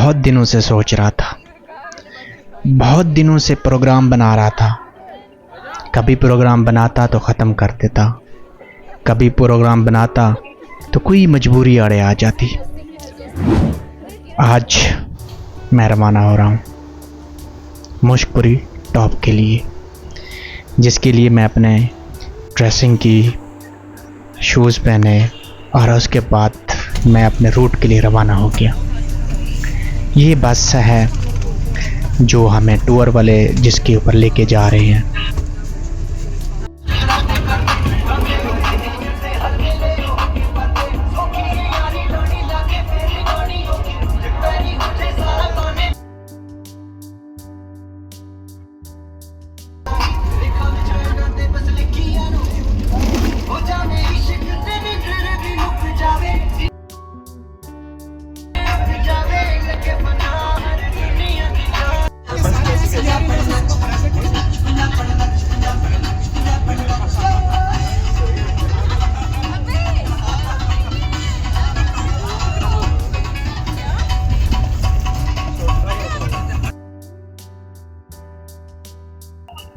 बहुत दिनों से सोच रहा था, बहुत दिनों से प्रोग्राम बना रहा था। कभी प्रोग्राम बनाता तो ख़त्म कर देता, कभी प्रोग्राम बनाता तो कोई मजबूरी आड़े आ जाती। आज मैं रवाना हो रहा हूँ मुश्कपुरी टॉप के लिए, जिसके लिए मैं अपने ड्रेसिंग की शूज़ पहने और उसके बाद मैं अपने रूट के लिए रवाना हो गया। ये बस है जो हमें टूर वाले जिसके ऊपर लेके जा रहे हैं।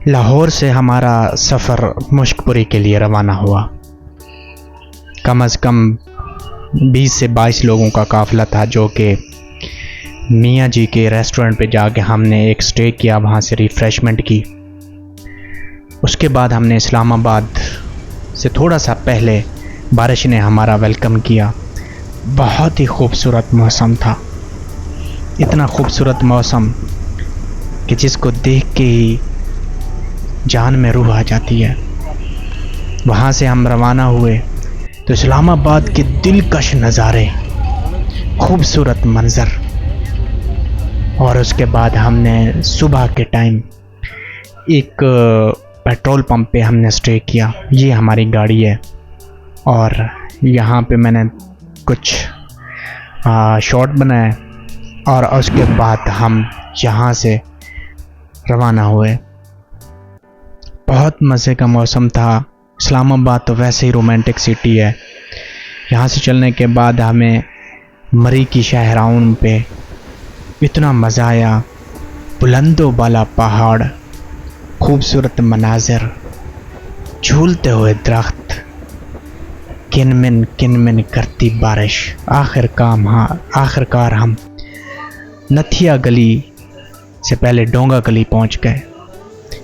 लाहौर से हमारा सफ़र मुश्कपुरी के लिए रवाना हुआ। कम से कम 20 से 22 लोगों का काफ़िला था, जो कि मियाँ जी के रेस्टोरेंट पे जाके हमने एक स्टे किया, वहाँ से रिफ़्रेशमेंट की। उसके बाद हमने इस्लामाबाद से थोड़ा सा पहले बारिश ने हमारा वेलकम किया। बहुत ही खूबसूरत मौसम था, इतना खूबसूरत मौसम कि जिसको देख के ही जान में रूह आ जाती है। वहाँ से हम रवाना हुए तो इस्लामाबाद के दिलकश नज़ारे, खूबसूरत मंज़र, और उसके बाद हमने सुबह के टाइम एक पेट्रोल पंप पे हमने स्टे किया। ये हमारी गाड़ी है और यहाँ पे मैंने कुछ शॉट बनाए और उसके बाद हम यहाँ से रवाना हुए। बहुत मज़े का मौसम था। इस्लामाबाद तो वैसे ही रोमांटिक सिटी है। यहाँ से चलने के बाद हमें मरी की शहराउन पे इतना मज़ा आया। बुलंदों वाला पहाड़, खूबसूरत मनाज़र, झूलते हुए दरख्त, किनमिन करती बारिश। आखिरकार हम नथिया गली से पहले डोंगा गली पहुँच गए।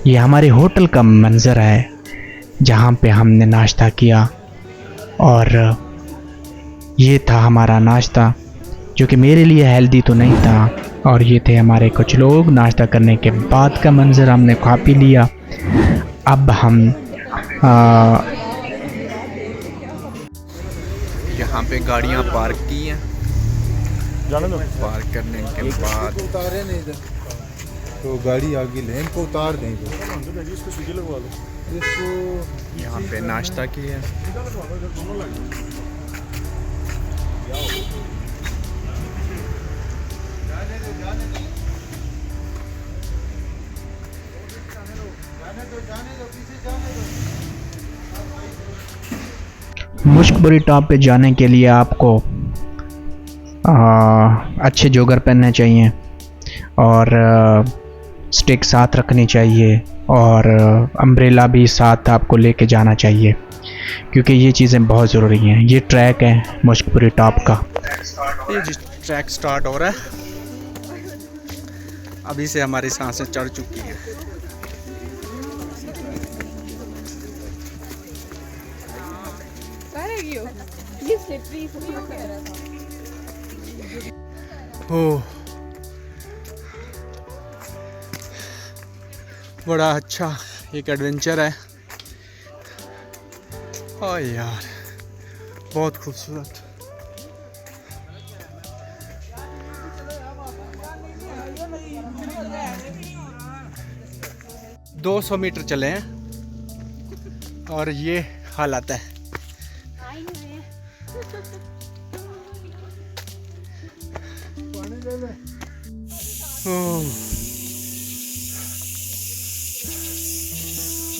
ये हमारे होटल का मंज़र है जहाँ पे हमने नाश्ता किया, और ये था हमारा नाश्ता, जो कि मेरे लिए हेल्दी तो नहीं था। और ये थे हमारे कुछ लोग। नाश्ता करने के बाद का मंज़र हमने खा पी लिया। अब हम यहाँ पे गाड़ियाँ पार्क की हैं। पार्क करने के बाद तो गाड़ी आगे ले, इनको उतार दें, इसको यहाँ पे नाश्ता किया। मुश्कपुरी टॉप पे जाने के लिए आपको अच्छे जोगर पहनने चाहिए और स्टिक साथ रखनी चाहिए, और अम्ब्रेला भी साथ आपको लेके जाना चाहिए, क्योंकि ये चीज़ें बहुत ज़रूरी हैं। ये ट्रैक है मुश्कपुरी टॉप का। ये जी ट्रैक स्टार्ट हो रहा है। अभी से हमारी सांसें चढ़ चुकी हैं। ओह, बड़ा अच्छा एक एडवेंचर है। ओह यार, बहुत खूबसूरत। दो 200 मीटर चले हैं और ये हालत है।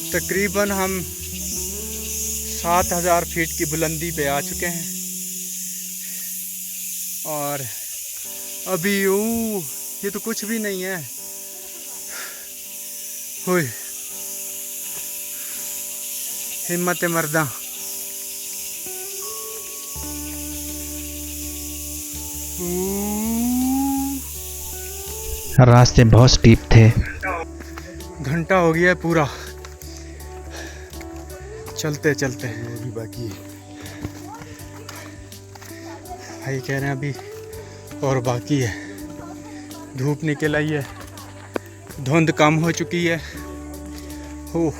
तकरीबन हम 7000 फीट की बुलंदी पे आ चुके हैं और अभी ओ ये तो कुछ भी नहीं है। होए हिम्मत मर्दा। रास्ते बहुत स्टीप थे। घंटा हो गया है पूरा चलते चलते। अभी बाकी भाई कह रहे हैं अभी और बाकी है। धूप निकल आई है, धुंध कम हो चुकी है। ओह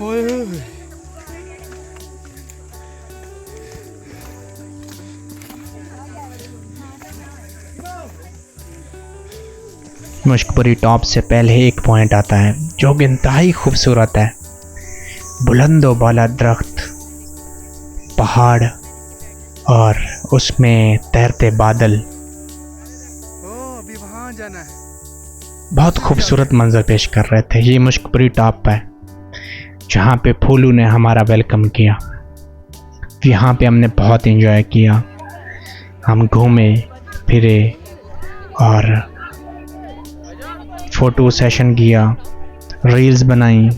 ओए मुश्कपुरी टॉप से पहले एक पॉइंट आता है जो कि इंतहाई खूबसूरत है। बुलंदो बाला दरख्त, पहाड़ और उसमें तैरते बादल। अभी वहाँ जाना है। बहुत खूबसूरत मंजर पेश कर रहे थे। ये मुश्कपुरी टॉप है जहाँ पे फूलू ने हमारा वेलकम किया। यहाँ पे हमने बहुत एंजॉय किया। हम घूमे फिरे और फ़ोटो सेशन किया, रील्स बनाई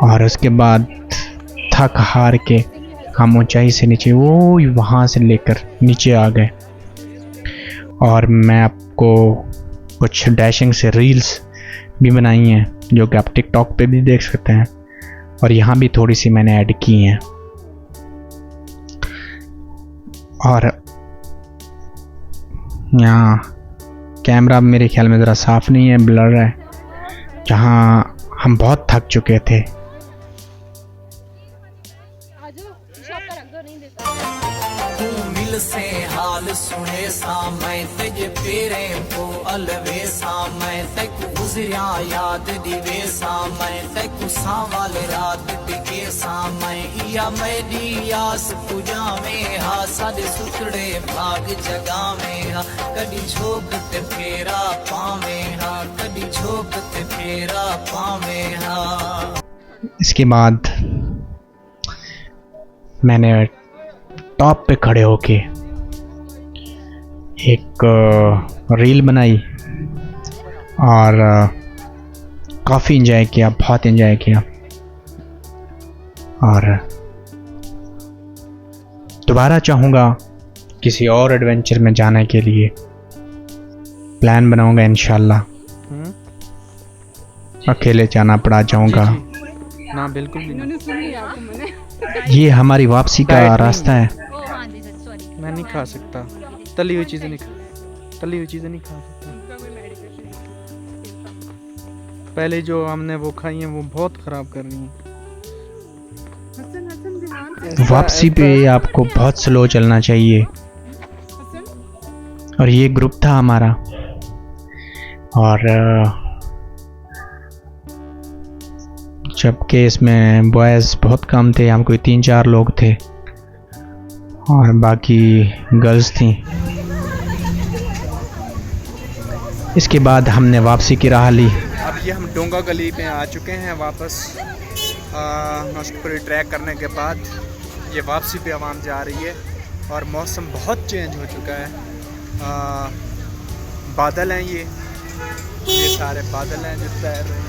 और उसके बाद थक हार के हम ऊंचाई से नीचे वो वहाँ से लेकर नीचे आ गए। और मैं आपको कुछ डैशिंग से रील्स भी बनाई हैं जो कि आप टिकटॉक पे भी देख सकते हैं और यहाँ भी थोड़ी सी मैंने ऐड की हैं। और यहाँ कैमरा मेरे ख्याल में ज़रा साफ़ नहीं है, ब्लर है। जहाँ हम बहुत थक चुके थे। मिल से हाल सुने सामय तेज फेरे को अलवे सामय तक गुजरिया याद दिवे सामय तक सावल रात टिके सामय या मेरी आस पूजा में हा सादे सुतड़े भाग जगा में हा कदी झोकत फेरा पावे हा कदी झोकत फेरा पावे हा। इसके बाद मैंने टॉप पे खड़े होके एक रील बनाई और काफ़ी एंजॉय किया, बहुत एंजॉय किया। और दोबारा चाहूँगा किसी और एडवेंचर में जाने के लिए। प्लान बनाऊँगा इंशाल्लाह। अकेले जाना पड़ा जाऊँगा ना, बिल्कुल भी नहीं। ये हमारी वापसी का रास्ता है। मैं नहीं खा सकता तली हुई चीज़ें, नहीं खा सकता। पहले जो हमने वो खाई हैं वो बहुत ख़राब कर रही हैं। वापसी पे आपको बहुत स्लो चलना चाहिए। और ये ग्रुप था हमारा और जबकि इसमें बॉयज़ बहुत कम थे, हम कोई 3-4 लोग थे और बाकी गर्ल्स थी। इसके बाद हमने वापसी की राह ली। अब ये हम डोंगा गली में आ चुके हैं वापस। मुश्कपुरी ट्रैक करने के बाद ये वापसी पे आवाम जा रही है और मौसम बहुत चेंज हो चुका है। बादल हैं, ये सारे बादल हैं जो तैर रहे हैं।